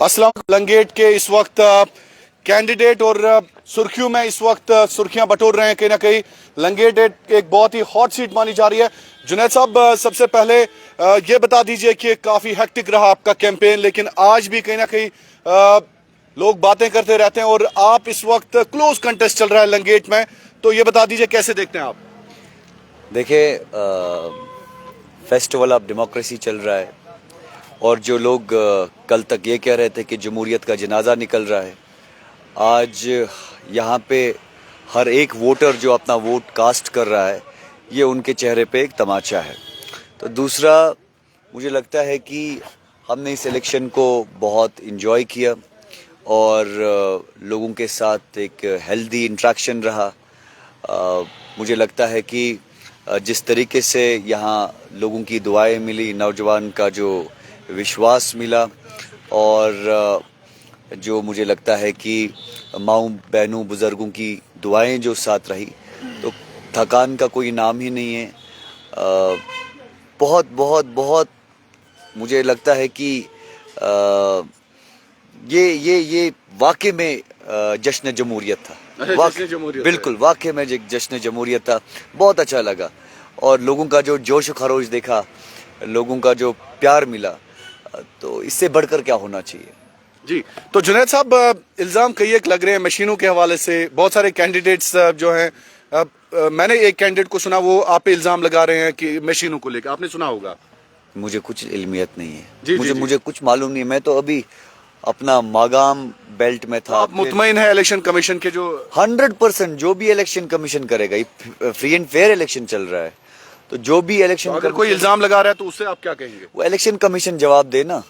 असलम लंगेट के इस वक्त कैंडिडेट और सुर्खियों में इस वक्त सुर्खियां बटोर रहे हैं। कहीं ना कहीं लंगेट एक बहुत ही हॉट सीट मानी जा रही है। जुनैद साहब, सबसे पहले ये बता दीजिए कि काफी हेक्टिक रहा आपका कैंपेन, लेकिन आज भी कहीं ना कहीं लोग बातें करते रहते हैं और आप इस वक्त क्लोज कंटेस्ट चल रहा है लंगेट में, तो ये बता दीजिए कैसे देखते हैं आप? देखिए, फेस्टिवल ऑफ डेमोक्रेसी चल रहा है और जो लोग कल तक ये कह रहे थे कि जमहूरियत का जनाजा निकल रहा है, आज यहाँ पे हर एक वोटर जो अपना वोट कास्ट कर रहा है, ये उनके चेहरे पे एक तमाचा है। तो दूसरा, मुझे लगता है कि हमने इस इलेक्शन को बहुत इन्जॉय किया और लोगों के साथ एक हेल्दी इंटरेक्शन रहा। मुझे लगता है कि जिस तरीके से यहाँ लोगों की दुआएं मिली, नौजवान का जो विश्वास मिला और जो मुझे लगता है कि माऊं बहनों बुज़ुर्गों की दुआएं जो साथ रही, तो थकान का कोई नाम ही नहीं है। बहुत बहुत बहुत मुझे लगता है कि ये वाकई में जश्न जमहूरियत था। बिल्कुल वाकई में जश्न जमहूरियत था। बहुत अच्छा लगा और लोगों का जो जोश खरोश देखा, लोगों का जो प्यार मिला, तो इससे बढ़कर क्या होना चाहिए। जी, तो जुनैद साहब, इल्जाम कई एक लग रहे हैं मशीनों के हवाले से। बहुत सारे कैंडिडेट्स जो हैं, मैंने एक कैंडिडेट को सुना, वो आप पे इल्जाम लगा रहे हैं कि मशीनों को लेकर, आपने सुना होगा। मुझे कुछ इल्मियत नहीं है। जी, मुझे कुछ मालूम नहीं। मैं तो अभी अपना मागाम बेल्ट में था। आप मुतमईन है इलेक्शन कमीशन के? जो 100% जो भी इलेक्शन कमीशन करेगा, फ्री एंड फेयर इलेक्शन चल रहा है, तो जो भी इलेक्शन, अगर कोई इल्जाम लगा रहा है तो उससे आप क्या कहेंगे? वो इलेक्शन कमीशन जवाब देना,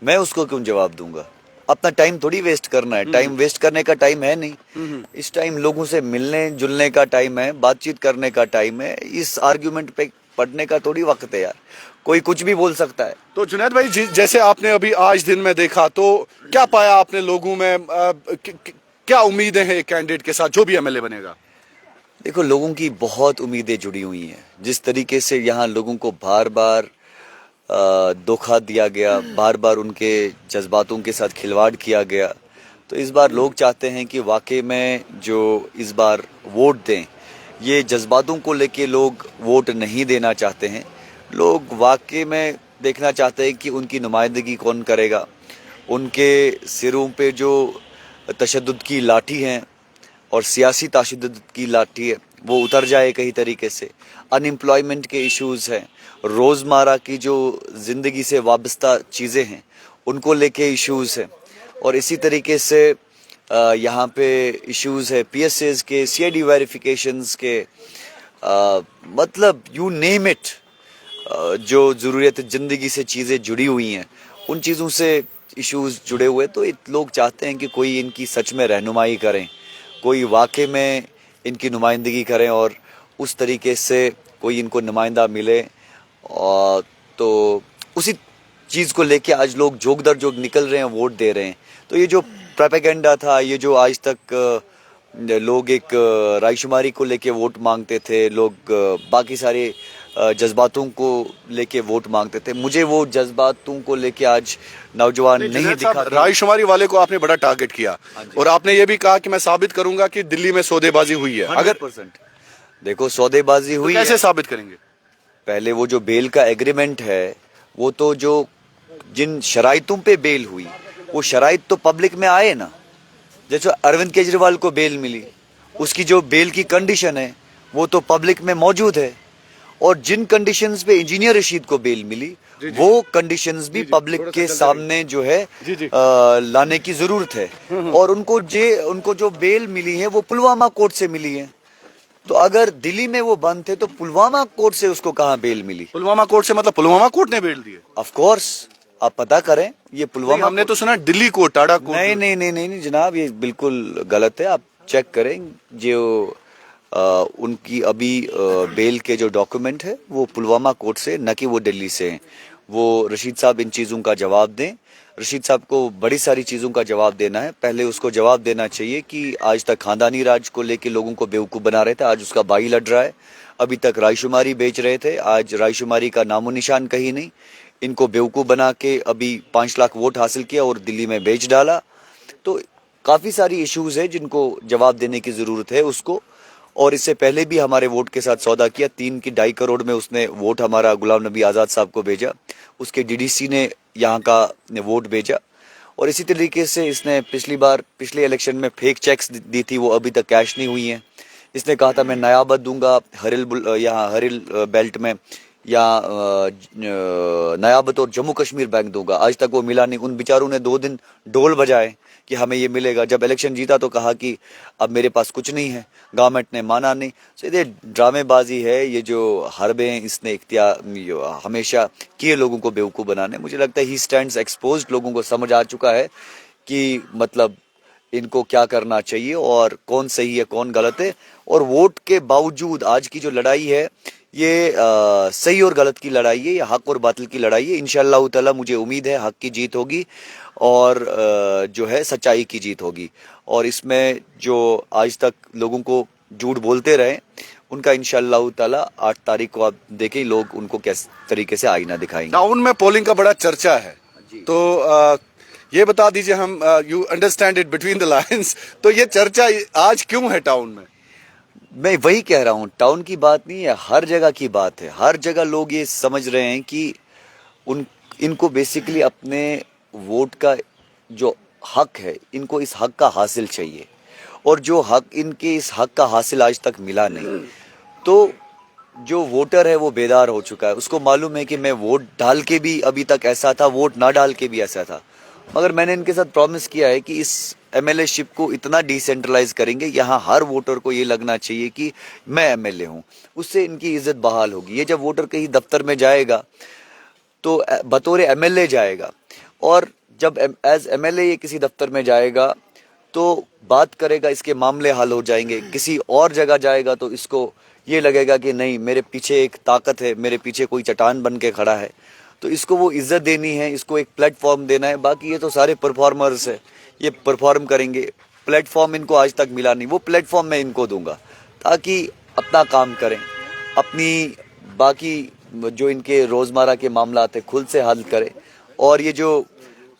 मैं उसको क्यों जवाब दूंगा? अपना टाइम थोड़ी वेस्ट करना है। टाइम वेस्ट करने का टाइम है नहीं। इस टाइम लोगों से मिलने जुलने का टाइम है, बातचीत करने का टाइम है। इस आर्ग्यूमेंट पे पढ़ने का थोड़ी वक्त है यार। कोई कुछ भी बोल सकता है। तो जुनैद भाई, जैसे आपने अभी आज दिन में देखा, तो क्या पाया आपने लोगों में? क्या उम्मीदें हैं कैंडिडेट के साथ जो भी एमएलए बनेगा? देखो, लोगों की बहुत उम्मीदें जुड़ी हुई हैं। जिस तरीके से यहाँ लोगों को बार बार धोखा दिया गया, बार बार उनके जज्बातों के साथ खिलवाड़ किया गया, तो इस बार लोग चाहते हैं कि वाकई में जो इस बार वोट दें, ये जज्बातों को लेके लोग वोट नहीं देना चाहते हैं। लोग वाकई में देखना चाहते हैं कि उनकी नुमाइंदगी कौन करेगा। उनके सिरों पे जो तशद्दुद की लाठी हैं और सियासी तशद्दुद की लाठी है, वो उतर जाए कहीं तरीके से। अनएम्प्लॉयमेंट के इश्यूज़ हैं, रोज़मर्रा की जो ज़िंदगी से वाबस्ता चीज़ें हैं, उनको लेके इश्यूज़ हैं। और इसी तरीके से यहाँ पे इश्यूज़ है पीएसएस के, सीआईडी वेरिफिकेशंस के, मतलब यू नेम इट। जो ज़रूरत ज़िंदगी से चीज़ें जुड़ी हुई हैं, उन चीज़ों से इश्यूज़ जुड़े हुए। तो लोग चाहते हैं कि कोई इनकी सच में रहनुमाई करें, कोई वाकई में इनकी नुमाइंदगी करें और उस तरीके से कोई इनको नुमाइंदा मिले। और तो उसी चीज़ को लेके आज लोग जोग दर जोग निकल रहे हैं, वोट दे रहे हैं। तो ये जो प्रोपेगेंडा था, ये जो आज तक लोग एक रायशुमारी को लेके वोट मांगते थे, लोग बाकी सारे जज्बातों को लेके वोट मांगते थे, मुझे वो जज्बातों को लेके आज नौजवान नहीं दिखा। रायशुमारी वाले को आपने बड़ा टारगेट किया और आपने ये भी कहा कि मैं साबित करूंगा कि दिल्ली में सौदेबाजी हुई है। 100%। देखो, सौदेबाजी हुई तो कैसे है। साबित करेंगे? पहले वो जो बेल का एग्रीमेंट है, वो तो जो जिन शराइतों पे बेल हुई, वो शराइत तो पब्लिक में आए ना। जैसे अरविंद केजरीवाल को बेल मिली, उसकी जो बेल की कंडीशन है वो तो पब्लिक में मौजूद है। और जिन कंडीशंस पे इंजीनियर रशीद को बेल मिली, वो कंडीशंस भी पब्लिक के सामने जो है लाने की जरूरत है। और उनको जो बेल मिली है वो पुलवामा कोर्ट से मिली है। तो अगर दिल्ली में वो बंद थे तो पुलवामा कोर्ट से उसको कहाँ बेल मिली? पुलवामा कोर्ट से मतलब पुलवामा कोर्ट ने बेल दी है? ऑफ कोर्स, आप पता करें। ये पुलवामा, हमने तो सुना दिल्ली कोर्ट, टाडा कोर्ट। नहीं जनाब, ये बिल्कुल गलत है। आप चेक करें, जो उनकी अभी बेल के जो डॉक्यूमेंट है वो पुलवामा कोर्ट से, न कि वो दिल्ली से हैं। वो रशीद साहब इन चीज़ों का जवाब दें। रशीद साहब को बड़ी सारी चीज़ों का जवाब देना है। पहले उसको जवाब देना चाहिए कि आज तक खानदानी राज को लेके लोगों को बेवकूफ़ बना रहे थे, आज उसका भाई लड़ रहा है। अभी तक रायशुमारी बेच रहे थे, आज रायशुमारी का नामो निशान कहीं नहीं। इनको बेवकूफ़ बना के अभी 5 लाख वोट हासिल किया और दिल्ली में बेच डाला। तो काफ़ी सारी इश्यूज है जिनको जवाब देने की ज़रूरत है उसको। और इससे पहले भी हमारे वोट के साथ सौदा किया। 3 की 2.5 करोड़ में उसने वोट हमारा गुलाम नबी आज़ाद साहब को भेजा, उसके डीडीसी ने यहाँ का वोट भेजा। और इसी तरीके से इसने पिछले इलेक्शन में फेक चेक्स दी थी, वो अभी तक कैश नहीं हुई हैं। इसने कहा था मैं नयाबत दूंगा यहाँ हरिल बेल्ट में, या नयाबत और जम्मू कश्मीर बैंक दूंगा, आज तक वो मिला नहीं। उन बेचारों ने 2 दिन ढोल बजाए कि हमें ये मिलेगा। जब इलेक्शन जीता तो कहा कि अब मेरे पास कुछ नहीं है, गवर्नमेंट ने माना नहीं। तो ये ड्रामेबाजी है, ये जो हरबें इसने हमेशा किए लोगों को बेवकूफ़ बनाने। मुझे लगता है ही स्टैंड्स एक्सपोज्ड, लोगों को समझ आ चुका है कि मतलब इनको क्या करना चाहिए और कौन सही है कौन गलत है। और वोट के बावजूद आज की जो लड़ाई है ये सही और गलत की लड़ाई है, ये हक और बातिल की लड़ाई है। इंशाअल्लाह ताला मुझे उम्मीद है हक की जीत होगी और जो है सच्चाई की जीत होगी। और इसमें जो आज तक लोगों को झूठ बोलते रहे उनका इंशाअल्लाह ताला 8 तारीख को आप देखें लोग उनको किस तरीके से आईना दिखाएंगे। टाउन में पोलिंग का बड़ा चर्चा है, तो ये बता दीजिए, हम you understand it between the lines, तो ये चर्चा आज क्यों है टाउन में? मैं वही कह रहा हूँ, टाउन की बात नहीं है, हर जगह की बात है। हर जगह लोग ये समझ रहे हैं कि इनको बेसिकली अपने वोट का जो हक है, इनको इस हक का हासिल चाहिए। और जो हक इनके इस हक का हासिल आज तक मिला नहीं, तो जो वोटर है वो बेदार हो चुका है। उसको मालूम है कि मैं वोट डाल के भी अभी तक ऐसा था, वोट ना डाल के भी ऐसा था। मगर मैंने इनके साथ प्रॉमिस किया है कि इस एमएलए शिप को इतना डिसेंट्रलाइज करेंगे, यहाँ हर वोटर को ये लगना चाहिए कि मैं एमएलए हूँ। उससे इनकी इज्जत बहाल होगी। ये जब वोटर कहीं दफ्तर में जाएगा तो बतौर एमएलए जाएगा, और जब एज एमएलए ये किसी दफ्तर में जाएगा तो बात करेगा, इसके मामले हल हो जाएंगे। किसी और जगह जाएगा तो इसको ये लगेगा कि नहीं, मेरे पीछे एक ताकत है, मेरे पीछे कोई चट्टान बन के खड़ा है। तो इसको वो इज्जत देनी है, इसको एक प्लेटफॉर्म देना है। बाकी ये तो सारे परफॉर्मर्स है, ये परफॉर्म करेंगे। प्लेटफॉर्म इनको आज तक मिला नहीं, वो प्लेटफॉर्म मैं इनको दूंगा ताकि अपना काम करें, अपनी बाकी जो इनके रोज़मर्रा के मामला थे खुद से हल करें। और ये जो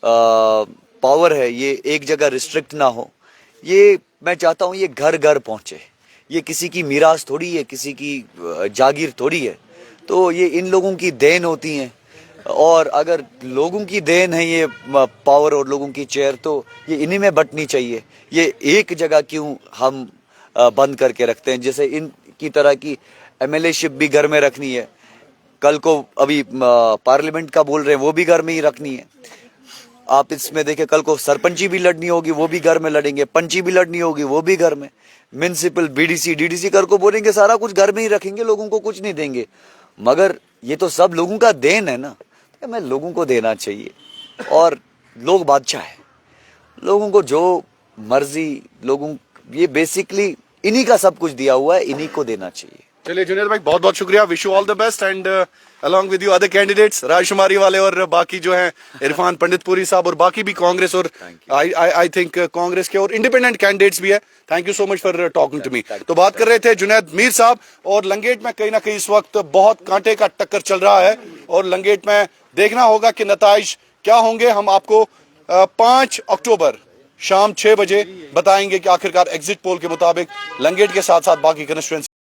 पावर है ये एक जगह रिस्ट्रिक्ट ना हो। ये मैं चाहता हूँ ये घर घर पहुँचे। ये किसी की मीरास थोड़ी है, किसी की जागीर थोड़ी है। तो ये इन लोगों की देन होती हैं, और अगर लोगों की देन है ये पावर और लोगों की चेयर, तो ये इन्हीं में बंटनी चाहिए। ये एक जगह क्यों हम बंद करके रखते हैं? जैसे इनकी तरह की एमएलए शिप भी घर में रखनी है, कल को अभी पार्लियामेंट का बोल रहे हैं वो भी घर में ही रखनी है। आप इसमें देखें, कल को सरपंची भी लड़नी होगी वो भी घर में लड़ेंगे, पंची भी लड़नी होगी वो भी घर में, म्युनिसिपल बीडीसी डीडीसी कर को बोलेंगे, सारा कुछ घर में ही रखेंगे, लोगों को कुछ नहीं देंगे। मगर ये तो सब लोगों का देन है ना, हमें लोगों को देना चाहिए। और लोग बादशाह है, लोगों को जो मर्जी लोगों, ये बेसिकली इन्हीं का सब कुछ दिया हुआ है, इन्हीं को देना चाहिए। चलिए जुनेद भाई, बहुत बहुत शुक्रिया, wish you all the best and along with you other candidates, राजकुमारी वाले और बाकी जो हैं इरफान पंडितपुरी साहब और बाकी भी कांग्रेस और आई थिंक कांग्रेस के और इंडिपेंडेंट कैंडिडेट्स भी है। Thank you so much for talking to me. तो बात कर रहे थे जुनैद मीर साहब। और लंगेट में कहीं ना कहीं इस वक्त बहुत कांटे का टक्कर चल रहा है और लंगेट में देखना होगा कि नताइज क्या होंगे। हम आपको 5 अक्टूबर शाम 6 बजे बताएंगे कि आखिरकार एग्जिट पोल के मुताबिक लंगेट के साथ साथ बाकी कंस्टिट्यूएंसी